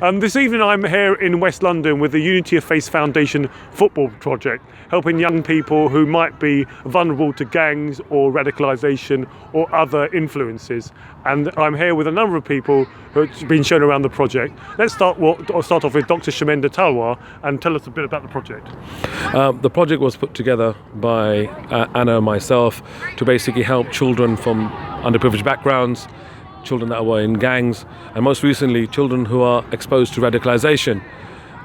This evening I'm here in West London with the Unity of Faith Foundation football project, helping young people who might be vulnerable to gangs or radicalisation or other influences. And I'm here with a number of people who have been shown around the project. Let's start off with Dr. Shamenda Talwar and tell us a bit about the project. The project was put together by Anna and myself to basically help children from underprivileged backgrounds, children that were in gangs, and most recently children who are exposed to radicalisation.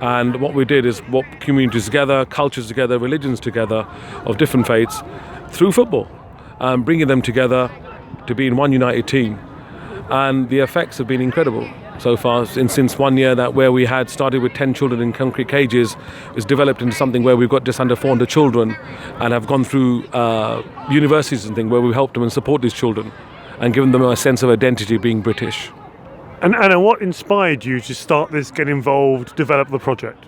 And what we did is brought communities together, cultures together, religions together of different faiths through football, bringing them together to be in one united team. And the effects have been incredible so far. Since 1 year that where we had started with 10 children in concrete cages, it's developed into something where we've got just under 400 children and have gone through universities and things where we helped them and support these children and given them a sense of identity being British. And Anna, what inspired you to start this, get involved, develop the project?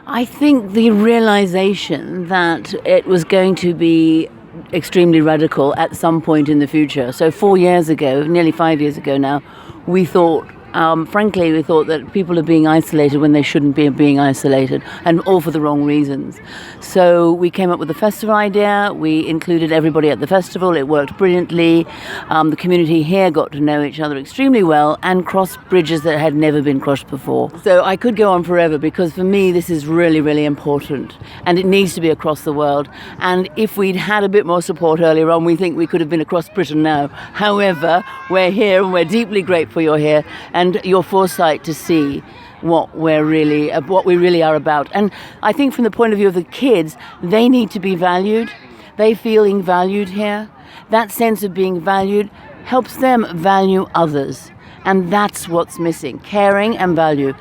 I think the realization that it was going to be extremely radical at some point in the future. So 4 years ago, nearly 5 years ago now, we thought that people are being isolated when they shouldn't be being isolated, and all for the wrong reasons. So we came up with the festival idea. We included everybody at the festival. It worked brilliantly. The community here got to know each other extremely well and crossed bridges that had never been crossed before. So I could go on forever because for me this is really, really important, and it needs to be across the world. And if we'd had a bit more support earlier on, we think we could have been across Britain now. However, we're here and we're deeply grateful you're here and your foresight to see what we really are about. And I think from the point of view of the kids, they need to be valued. They feeling valued here. That sense of being valued helps them value others. And that's what's missing, caring and value.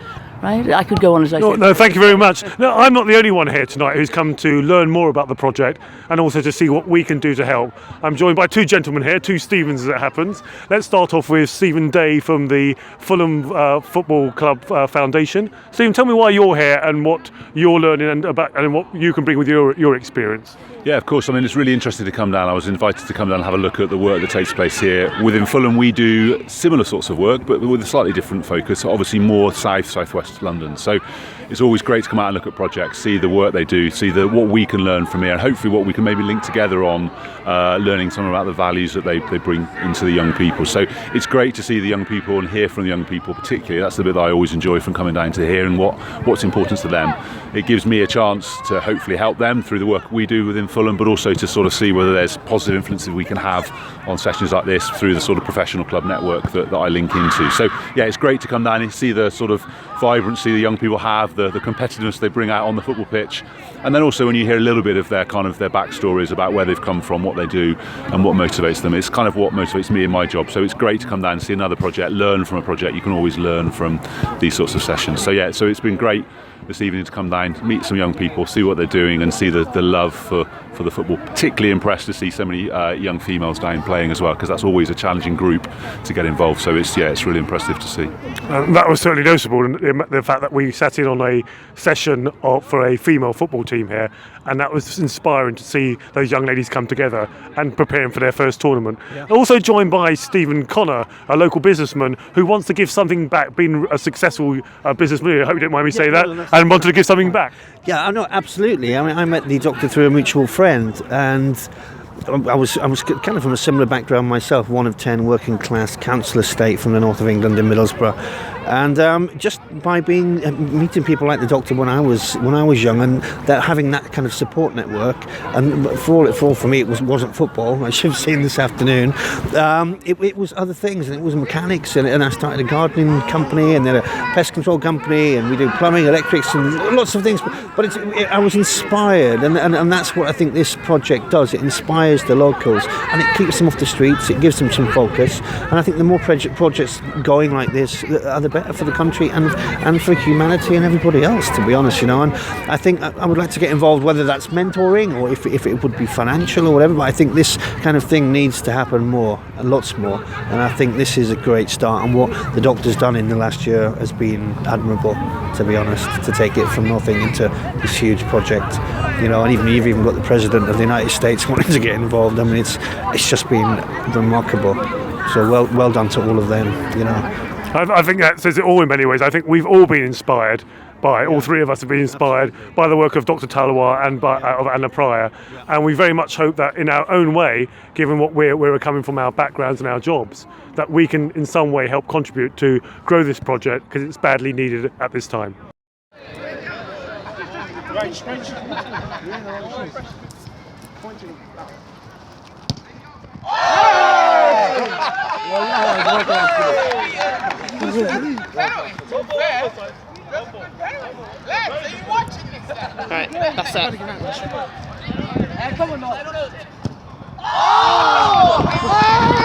Right? I could go on as I said. No, thank you very much. No, I'm not the only one here tonight who's come to learn more about the project and also to see what we can do to help. I'm joined by two gentlemen here, two Stephens as it happens. Let's start off with Stephen Day from the Fulham Football Club Foundation. Stephen, tell me why you're here and what you're learning and what you can bring with your experience. Yeah, of course. I mean, it's really interesting to come down. I was invited to come down and have a look at the work that takes place here. Within Fulham, we do similar sorts of work, but with a slightly different focus, obviously more southwest London. So it's always great to come out and look at projects, see the work they do, see what we can learn from here, and hopefully what we can maybe link together on learning some about the values that they bring into the young people. So it's great to see the young people and hear from the young people particularly. That's the bit that I always enjoy from coming down to hearing what's important to them. It gives me a chance to hopefully help them through the work we do within Fulham, but also to sort of see whether there's positive influences we can have on sessions like this through the sort of professional club network that I link into. So yeah, it's great to come down and see the sort of vibrancy the young people have, the competitiveness they bring out on the football pitch, and then also when you hear a little bit of their backstories about where they've come from, what they do and what motivates them. It's kind of what motivates me in my job. So it's great to come down and see another project, learn from a project. You can always learn from these sorts of sessions. So yeah, so it's been great this evening to come down, meet some young people, see what they're doing and see the love for the football. Particularly impressed to see so many young females down playing as well, because that's always a challenging group to get involved. So it's really impressive to see. That was certainly noticeable, the fact that we sat in on a session for a female football team here, and that was inspiring to see those young ladies come together and preparing for their first tournament. Yeah. Also joined by Stephen Connor, a local businessman who wants to give something back, being a successsul businessman, I hope you don't mind me saying that, and wanted to give something back. Yeah, no, absolutely. I mean, I met the doctor through a mutual friend, and I was kind of from a similar background myself, one of 10 working class council estate from the north of England in Middlesbrough. And just by meeting people like the doctor when I was young, and having that kind of support network, and for all for me it wasn't football. I should have seen this afternoon. It was other things, and it was mechanics, and I started a gardening company, and then a pest control company, and we do plumbing, electrics, and lots of things. But I was inspired, and that's what I think this project does. It inspires the locals, and it keeps them off the streets. It gives them some focus, and I think the more projects going like this, the better for the country and for humanity and everybody else, to be honest, and I think I would like to get involved, whether that's mentoring or if it would be financial or whatever, but I think this kind of thing needs to happen more, and lots more, and I think this is a great start, and what the doctor's done in the last year has been admirable, to be honest, to take it from nothing into this huge project, and you've even got the President of the United States wanting to get involved. I mean, it's just been remarkable. So well done to all of them, I think that says it all in many ways. I think we've all been inspired by, all three of us have been inspired by the work of Dr. Talawar and of Anna Pryor, and we very much hope that in our own way, given what we're coming from our backgrounds and our jobs, that we can in some way help contribute to grow this project because it's badly needed at this time. Right, that's that. Oh!